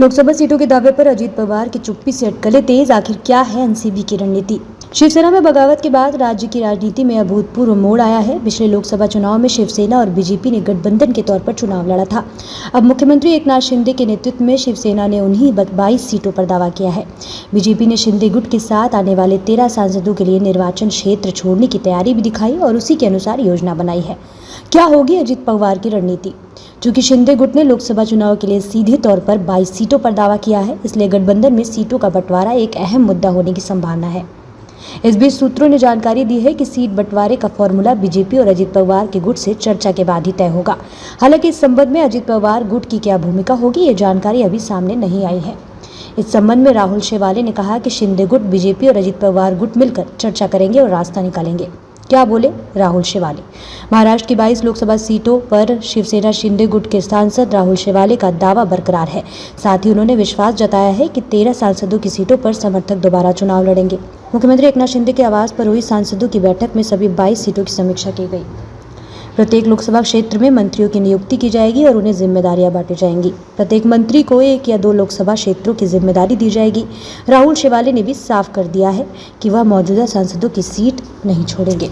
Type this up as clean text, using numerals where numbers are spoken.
लोकसभा सीटों के दावे पर अजीत पवार की चुप्पी से अटकलें तेज। आखिर क्या है एनसीबी की रणनीति? शिवसेना में बगावत के बाद राज्य की राजनीति में अभूतपूर्व मोड़ आया है। पिछले लोकसभा चुनाव में शिवसेना और बीजेपी ने गठबंधन के तौर पर चुनाव लड़ा था। अब मुख्यमंत्री एकनाथ शिंदे के नेतृत्व में शिवसेना ने उन्हीं 22 सीटों पर दावा किया है। बीजेपी ने शिंदे गुट के साथ आने वाले 13 सांसदों के लिए निर्वाचन क्षेत्र छोड़ने की तैयारी भी दिखाई और उसी के अनुसार योजना बनाई है। क्या होगी अजीत पवार की रणनीति? चूंकि शिंदे गुट ने लोकसभा चुनाव के लिए सीधे तौर पर 22 सीटों पर दावा किया है, इसलिए गठबंधन में सीटों का बंटवारा एक अहम मुद्दा होने की संभावना है। इस बीच सूत्रों ने जानकारी दी है कि सीट बंटवारे का फॉर्मूला बीजेपी और अजीत पवार के गुट से चर्चा के बाद ही तय होगा। हालांकि इस संबंध में अजीत पवार गुट की क्या भूमिका होगी, ये जानकारी अभी सामने नहीं आई है। इस संबंध में राहुल शेवाले ने कहा कि शिंदे गुट, बीजेपी और अजीत पवार गुट मिलकर चर्चा करेंगे और रास्ता निकालेंगे। क्या बोले राहुल शेवाले? महाराष्ट्र की 22 लोकसभा सीटों पर शिवसेना शिंदे गुट के सांसद राहुल शेवाले का दावा बरकरार है। साथ ही उन्होंने विश्वास जताया है कि 13 सांसदों की सीटों पर समर्थक दोबारा चुनाव लड़ेंगे। मुख्यमंत्री एकनाथ शिंदे के आवास पर हुई सांसदों की बैठक में सभी 22 सीटों की समीक्षा की गई। प्रत्येक लोकसभा क्षेत्र में मंत्रियों की नियुक्ति की जाएगी और उन्हें जिम्मेदारियां बांटी जाएंगी। प्रत्येक मंत्री को 1 या 2 लोकसभा क्षेत्रों की जिम्मेदारी दी जाएगी। राहुल शेवाले ने भी साफ कर दिया है कि वह मौजूदा सांसदों की सीट नहीं छोड़ेंगे।